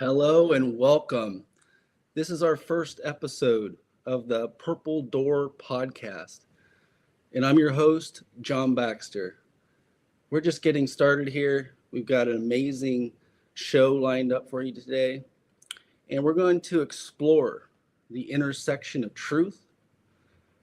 Hello and welcome. This is our first episode of the Purple Door podcast, and I'm your host, John Baxter. We're just getting started here. We've got an amazing show lined up for you today, and we're going to explore the intersection of truth,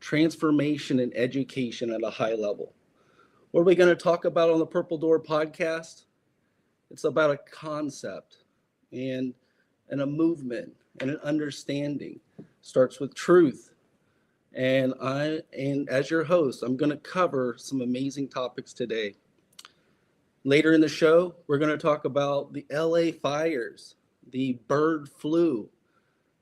transformation, and education at a high level. What are we going to talk about on the Purple Door podcast? It's about a concept and a movement and an understanding. Starts with truth. And as your host, I'm going to cover some amazing topics today. Later in the show, we're going to talk about the LA fires, the bird flu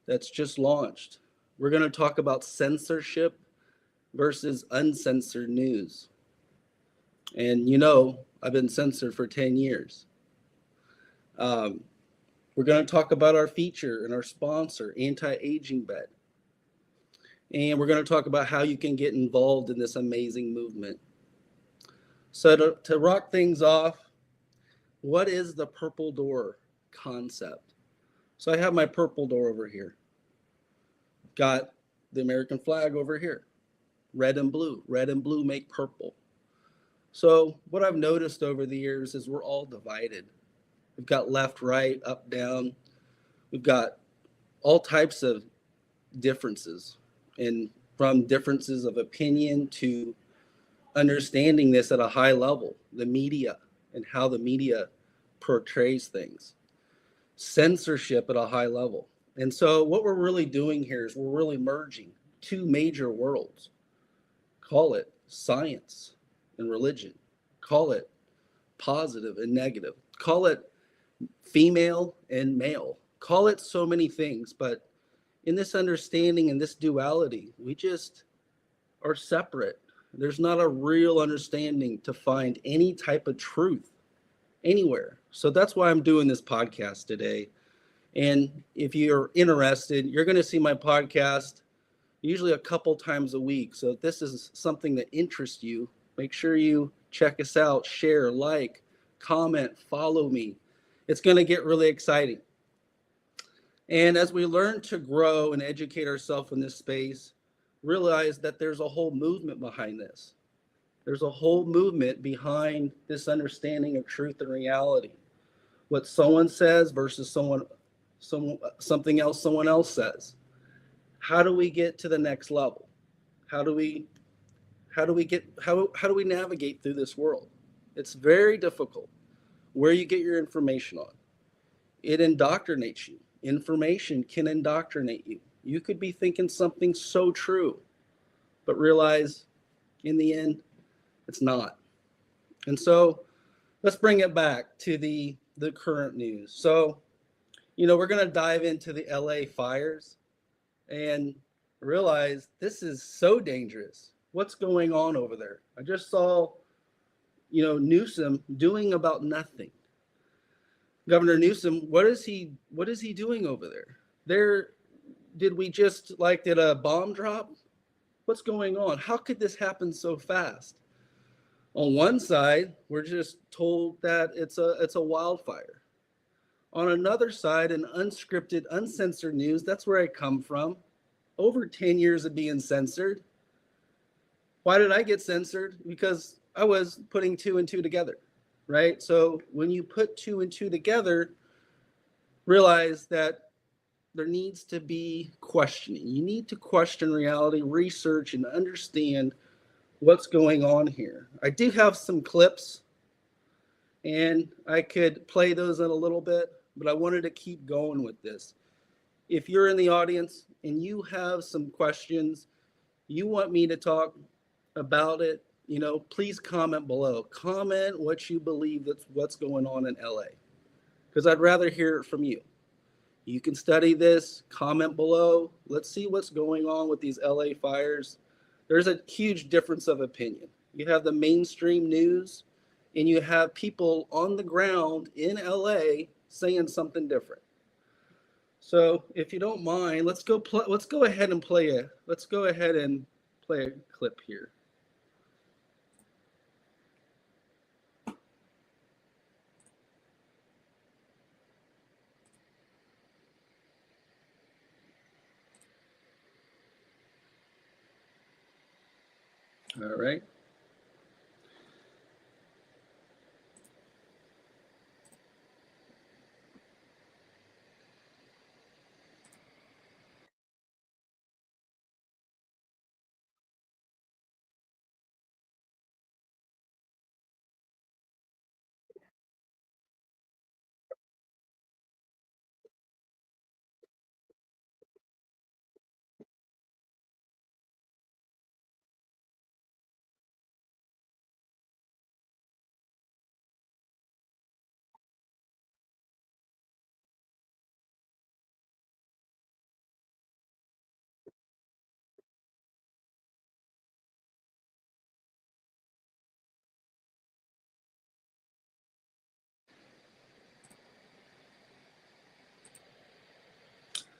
that's just launched. We're going to talk about censorship versus uncensored news. And I've been censored for 10 years. We're going to talk about our feature and our sponsor, Anti-Aging Bet. And we're going to talk about how you can get involved in this amazing movement. So to rock things off, what is the Purple Door concept? So I have my purple door over here. Got the American flag over here. Red and blue. Red and blue make purple. So what I've noticed over the years is we're all divided. We've got left, right, up, down. We've got all types of differences, and from differences of opinion to understanding this at a high level, the media and how the media portrays things, censorship at a high level. And so what we're really doing here is we're really merging two major worlds. Call it science and religion. Call it positive and negative. Call it female and male. Call it so many things, but in this understanding and this duality, we just are separate. There's not a real understanding to find any type of truth anywhere. So that's why I'm doing this podcast today. And if you're interested, you're going to see my podcast usually a couple times a week. So if this is something that interests you, make sure you check us out, share, like, comment, follow me. It's going to get really exciting. And as we learn to grow and educate ourselves in this space, realize that there's a whole movement behind this. There's a whole movement behind this understanding of truth and reality. What someone says versus something else someone else says. How do we get to the next level? How do we navigate through this world? It's very difficult. Where you get your information on. It indoctrinates you. Information can indoctrinate you. You could be thinking something so true, but realize in the end, it's not. And so let's bring it back to the current news. So, we're going to dive into the LA fires and realize this is so dangerous. What's going on over there? I just saw, Newsom doing about nothing. Governor Newsom, what is he doing over there? Did a bomb drop? What's going on? How could this happen so fast? On one side, we're just told that it's a wildfire. On another side, an unscripted, uncensored news, that's where I come from. Over 10 years of being censored. Why did I get censored? Because I was putting two and two together. Right? So when you put two and two together, realize that there needs to be questioning. You need to question reality, research, and understand what's going on here. I do have some clips, and I could play those in a little bit, but I wanted to keep going with this. If you're in the audience and you have some questions, you want me to talk about it, please comment below. Comment what you believe that's what's going on in LA, because I'd rather hear it from you. You can study this, comment below. Let's see what's going on with these LA fires. There's a huge difference of opinion. You have the mainstream news, and you have people on the ground in LA saying something different. So if you don't mind, let's go ahead and play a clip here. All right.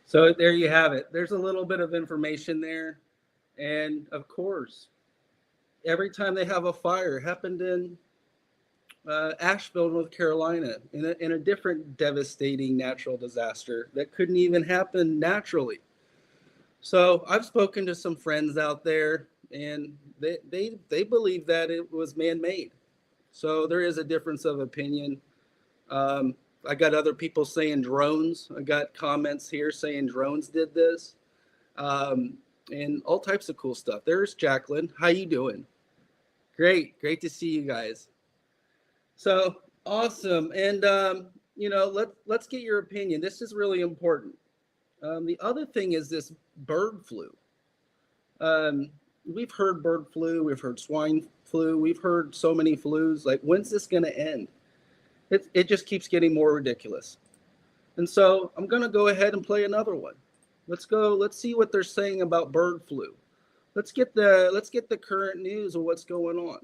So there you have it. There's a little bit of information there. And of course, every time they have a fire, happened in Asheville, North Carolina, in a different devastating natural disaster that couldn't even happen naturally. So I've spoken to some friends out there, and they believe that it was man-made. So there is a difference of opinion. Um, I got other people saying drones. I got comments here saying drones did this, and all types of cool stuff. There's Jacqueline. How you doing? Great to see you guys. So awesome, and let's get your opinion. This is really important. The other thing is this bird flu. Um, we've heard bird flu, we've heard swine flu, we've heard so many flus. Like, when's this going to end? It just keeps getting more ridiculous. And so I'm going to go ahead and play another one. Let's go. Let's see what they're saying about bird flu. Let's get the current news of what's going on.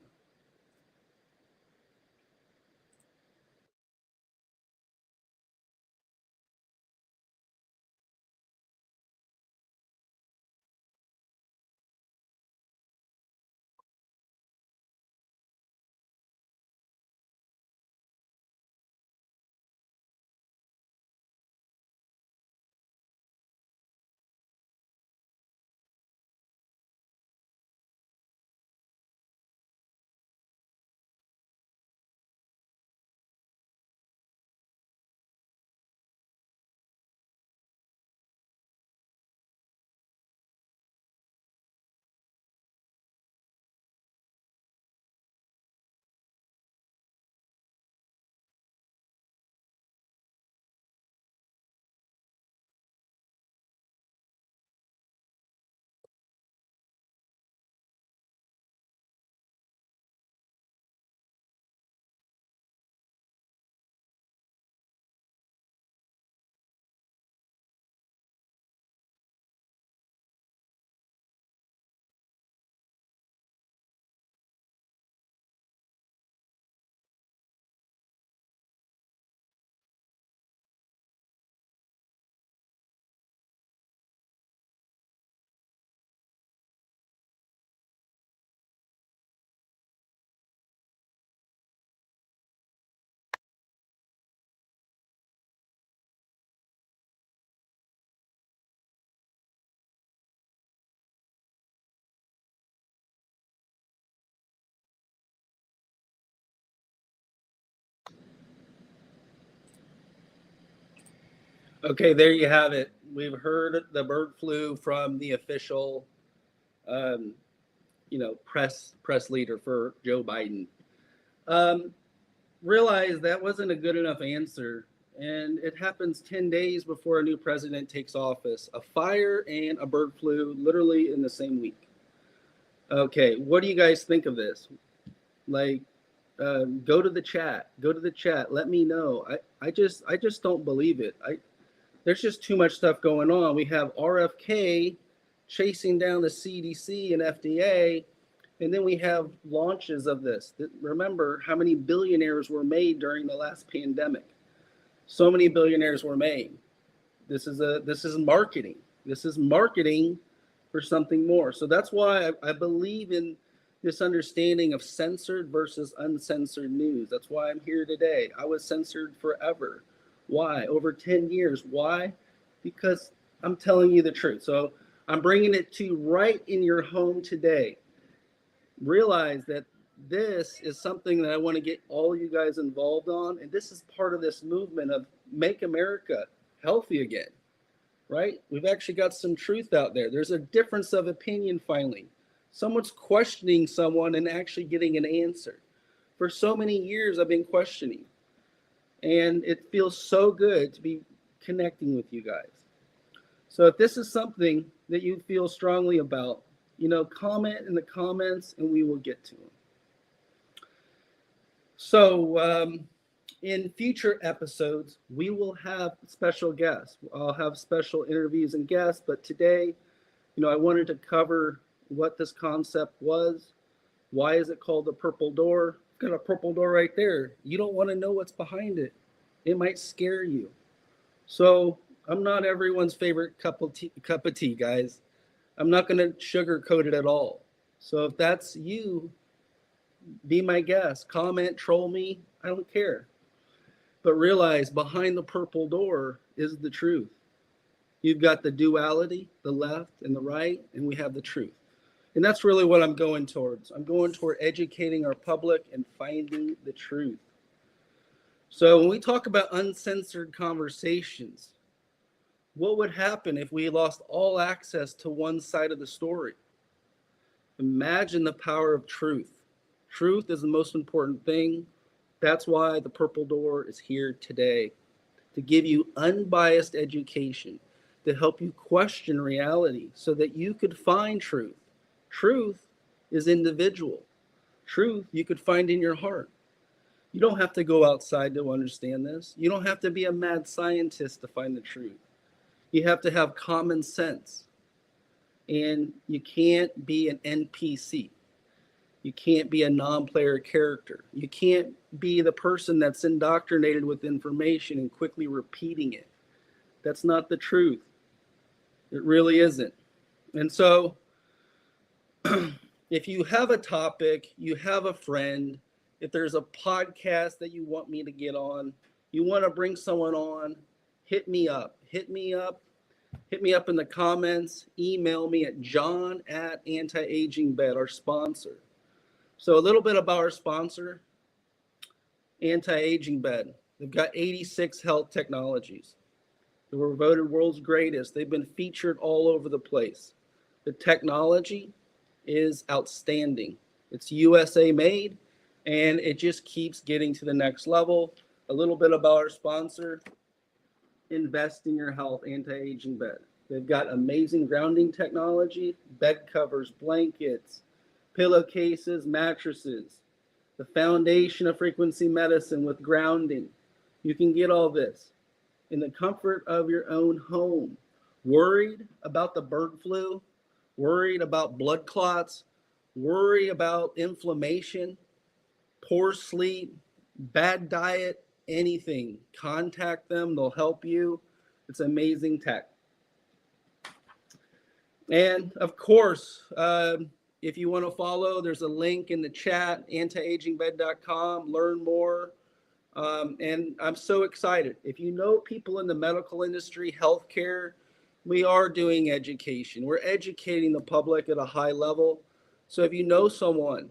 Okay, there you have it. We've heard the bird flu from the official, um, press leader for Joe Biden. Um, Realize that wasn't a good enough answer, and it happens 10 days before a new president takes office. A fire and a bird flu, literally in the same week. Okay, what do you guys think of this? Like, go to the chat. Go to the chat. Let me know. I just don't believe it. There's just too much stuff going on. We have RFK chasing down the CDC and FDA, and then we have launches of this. Remember how many billionaires were made during the last pandemic? So many billionaires were made. This is marketing. This is marketing for something more. So that's why I believe in this understanding of censored versus uncensored news. That's why I'm here today. I was censored forever. Why? Over 10 years. Why? Because I'm telling you the truth. So I'm bringing it to you right in your home today. realize that this is something that I want to get all you guys involved on. And this is part of this movement of make America healthy again, right? We've actually got some truth out there. There's a difference of opinion finally. Someone's questioning someone and actually getting an answer. For so many years, I've been questioning. And it feels so good to be connecting with you guys. So if this is something that you feel strongly about, comment in the comments and we will get to them. So in future episodes, we will have special guests. I'll have special interviews and guests, but today, I wanted to cover what this concept was. Why is it called the purple door? I've got a purple door right there. You don't want to know what's behind it. It might scare you. So I'm not everyone's favorite cup of tea, guys. I'm not going to sugarcoat it at all. So if that's you, be my guest. Comment, troll me. I don't care. But realize behind the purple door is the truth. You've got the duality, the left and the right, and we have the truth. And that's really what I'm going towards. I'm going toward educating our public and finding the truth. So when we talk about uncensored conversations, what would happen if we lost all access to one side of the story? Imagine the power of truth. Truth is the most important thing. That's why the purple door is here today, to give you unbiased education, to help you question reality so that you could find truth. Truth is individual. Truth you could find in your heart. You don't have to go outside to understand this. You don't have to be a mad scientist to find the truth. You have to have common sense. And you can't be an NPC. You can't be a non-player character. You can't be the person that's indoctrinated with information and quickly repeating it. That's not the truth. It really isn't. And so if you have a topic, you have a friend, if there's a podcast that you want me to get on, you want to bring someone on, hit me up. Hit me up in the comments. Email me at john@antiagingbed, our sponsor. So a little bit about our sponsor, Anti-Aging Bed. They've got 86 health technologies. They were voted world's greatest. They've been featured all over the place. The technology is outstanding. It's USA made, and it just keeps getting to the next level. A little bit about our sponsor, Invest in Your Health, Anti-Aging Bed. They've got amazing grounding technology, bed covers, blankets, pillowcases, mattresses, the foundation of frequency medicine with grounding. You can get all this in the comfort of your own home. Worried about the bird flu, worried about blood clots, worried about inflammation, poor sleep, bad diet, anything. Contact them, they'll help you. It's amazing tech. And of course, if you want to follow, there's a link in the chat, antiagingbed.com, learn more. And I'm so excited. If you know people in the medical industry, healthcare, we are doing education. We're educating the public at a high level. So if you know someone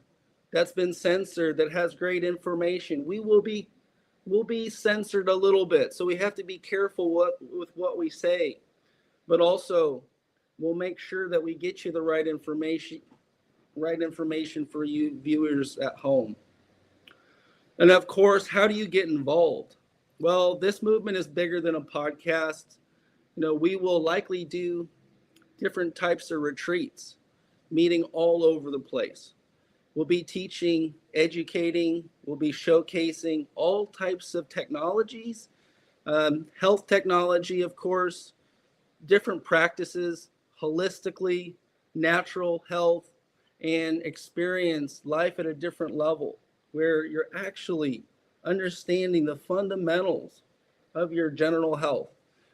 that's been censored, that has great information, we'll be censored a little bit. So we have to be careful with what we say. But also, we'll make sure that we get you the right information for you viewers at home. And of course, how do you get involved? Well, this movement is bigger than a podcast. We will likely do different types of retreats, meeting all over the place. We'll be teaching, educating, we'll be showcasing all types of technologies, health technology, of course, different practices, holistically, natural health, and experience life at a different level where you're actually understanding the fundamentals of your general health,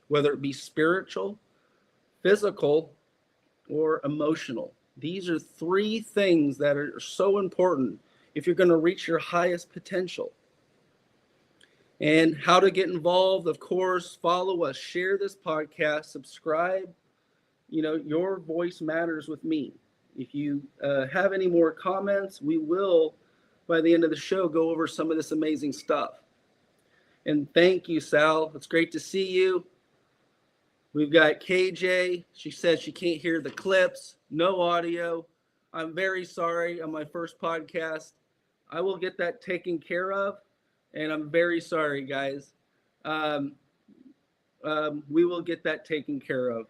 whether it be spiritual, physical, or emotional. These are three things that are so important if you're going to reach your highest potential. And how to get involved, of course, follow us, share this podcast, subscribe. Your voice matters with me. If you have any more comments, we will, by the end of the show, go over some of this amazing stuff. And thank you, Sal. It's great to see you. We've got KJ. She says she can't hear the clips, no audio. I'm very sorry on my first podcast. I will get that taken care of, and I'm very sorry, guys. Um, we will get that taken care of.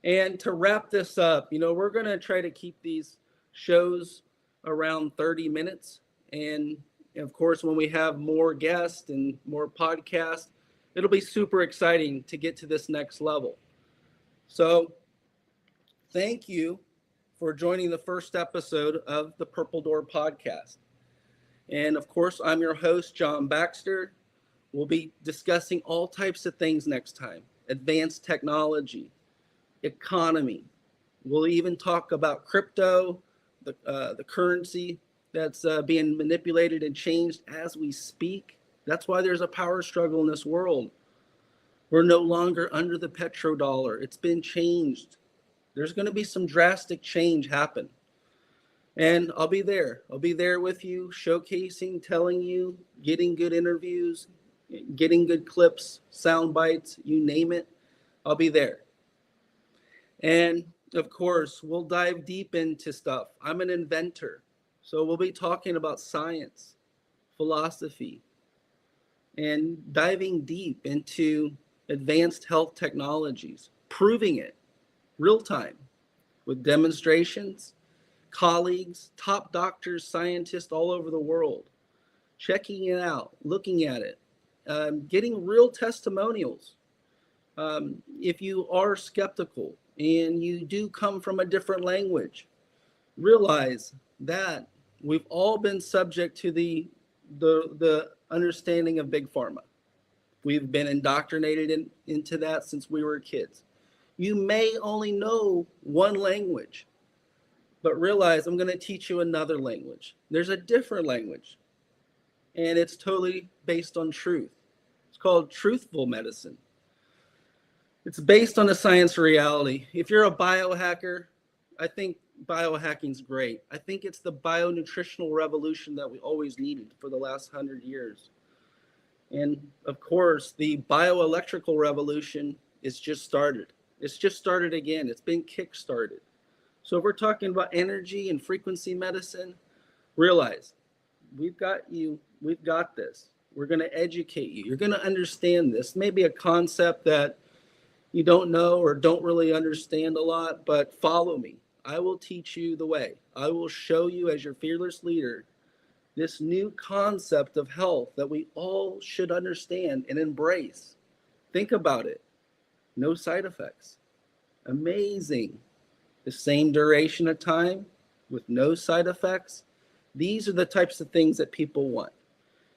And to wrap this up, we're going to try to keep these shows around 30 minutes. And of course, when we have more guests and more podcasts, it'll be super exciting to get to this next level. So thank you for joining the first episode of the Purple Door podcast. And of course, I'm your host, John Baxter. We'll be discussing all types of things next time: advanced technology, economy. We'll even talk about crypto, the currency that's being manipulated and changed as we speak. That's why there's a power struggle in this world. We're no longer under the petrodollar. It's been changed. There's going to be some drastic change happen. And I'll be there. I'll be there with you, showcasing, telling you, getting good interviews, getting good clips, sound bites, you name it. I'll be there. And of course, we'll dive deep into stuff. I'm an inventor, so we'll be talking about science, philosophy, and diving deep into advanced health technologies, proving it real time with demonstrations, colleagues, top doctors, scientists all over the world, checking it out, looking at it, getting real testimonials. If you are skeptical and you do come from a different language, realize that we've all been subject to the understanding of big pharma. We've been indoctrinated into that since we were kids. You may only know one language, but realize I'm going to teach you another language. There's a different language, and it's totally based on truth. It's called truthful medicine. It's based on the science of reality. If you're a biohacker, I think biohacking's great. I think it's the bionutritional revolution that we always needed for the last 100 years. And of course, the bioelectrical revolution is just started. It's just started again. It's been kick-started. So if we're talking about energy and frequency medicine, realize we've got you. We've got this. We're going to educate you. You're going to understand this. Maybe a concept that you don't know or don't really understand a lot, but follow me. I will teach you the way. I will show you, as your fearless leader, this new concept of health that we all should understand and embrace. Think about it. No side effects. Amazing. The same duration of time with no side effects. These are the types of things that people want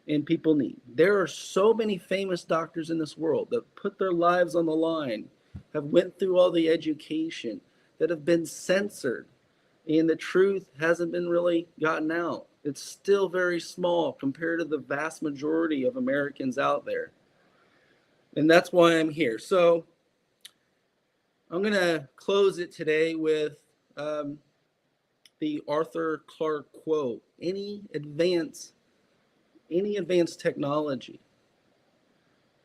and people need. There are so many famous doctors in this world that put their lives on the line, have went through all the education, that have been censored, and the truth hasn't been really gotten out. It's still very small compared to the vast majority of Americans out there. And that's why I'm here. So I'm going to close it today with the Arthur Clarke quote: any advanced technology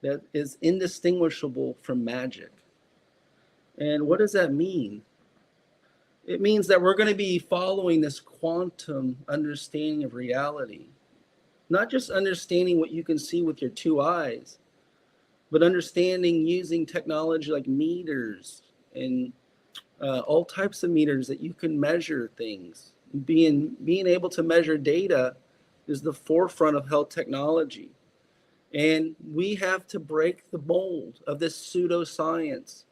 that is indistinguishable from magic. And what does that mean? It means that we're going to be following this quantum understanding of reality, not just understanding what you can see with your two eyes, but understanding using technology like meters and all types of meters that you can measure things. Being able to measure data is the forefront of health technology. And we have to break the mold of this pseudoscience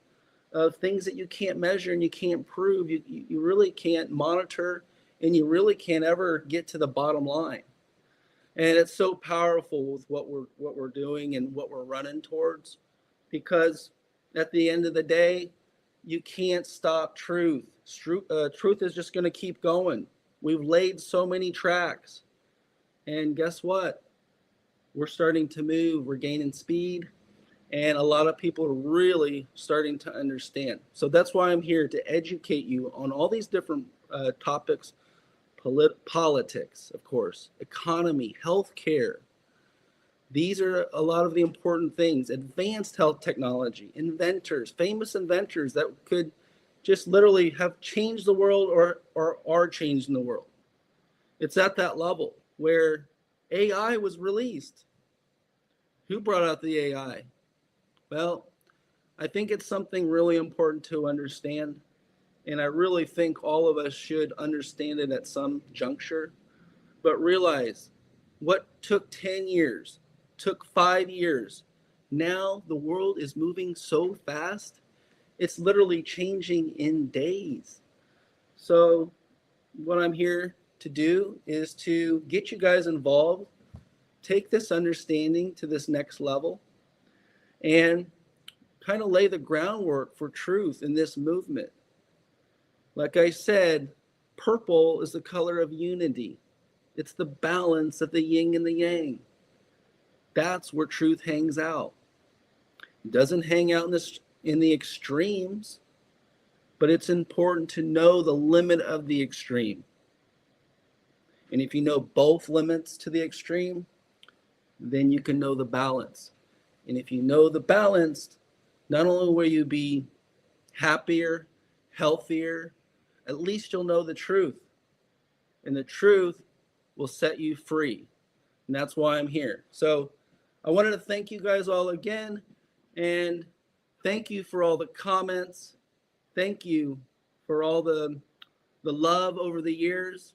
of things that you can't measure and you can't prove, you really can't monitor, and you really can't ever get to the bottom line. And it's so powerful with what we're doing and what we're running towards, because at the end of the day, you can't stop truth. Truth is just going to keep going. We've laid so many tracks, and guess what? We're starting to move. We're gaining speed, And a lot of people are really starting to understand. So that's why I'm here to educate you on all these different topics: politics, of course, economy, healthcare. These are a lot of the important things. Advanced health technology, inventors, famous inventors that could just literally have changed the world or are changing the world. It's at that level where AI was released. Who brought out the AI? Well, I think it's something really important to understand. And I really think all of us should understand it at some juncture. But realize what took 10 years, took 5 years. Now the world is moving so fast, it's literally changing in days. So, what I'm here to do is to get you guys involved, take this understanding to this next level, and kind of lay the groundwork for truth in this movement. Like I said, purple is the color of unity. It's the balance of the yin and the yang. That's where truth hangs out. It doesn't hang out in the extremes, but it's important to know the limit of the extreme. And if you know both limits to the extreme, then you can know the balance. And if you know the balance, not only will you be happier, healthier, at least you'll know the truth. And the truth will set you free. And that's why I'm here. So I wanted to thank you guys all again. And thank you for all the comments. Thank you for all the love over the years.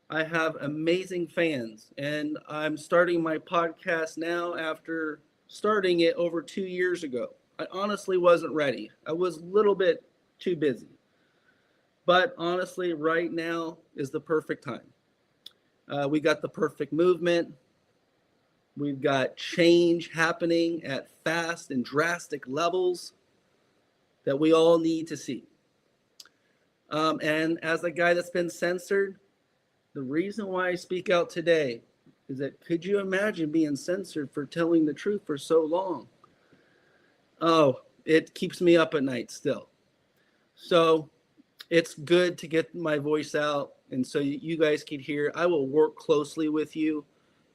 I have amazing fans. And I'm starting my podcast now after starting it over 2 years ago. I honestly wasn't ready. I was a little bit too busy. But honestly, right now is the perfect time. We got the perfect movement. We've got change happening at fast and drastic levels that we all need to see. And as a guy that's been censored, the reason why I speak out today is that could you imagine being censored for telling the truth for so long? Oh, it keeps me up at night still. So it's good to get my voice out. And so you guys can hear. I will work closely with you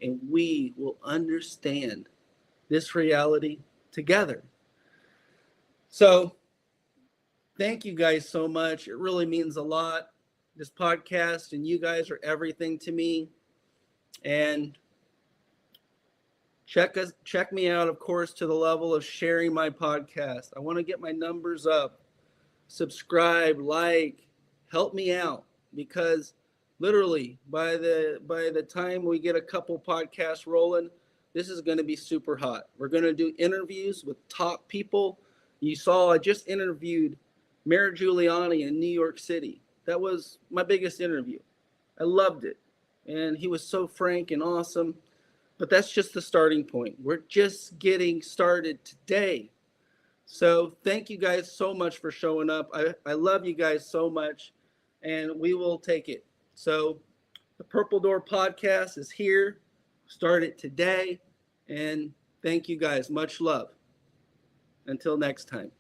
and we will understand this reality together. So thank you guys so much. It really means a lot. This podcast and you guys are everything to me. And check me out, of course, to the level of sharing my podcast. I want to get my numbers up. Subscribe, like, help me out, because literally by the time we get a couple podcasts rolling, this is going to be super hot. We're going to do interviews with top people. You saw I just interviewed Mayor Giuliani in New York City. That was my biggest interview. I loved it. And he was so frank and awesome. But that's just the starting point. We're just getting started today. So thank you guys so much for showing up. I love you guys so much, and we will take it. So the Purple Door podcast is here. Start it today. And thank you guys. Much love. Until next time.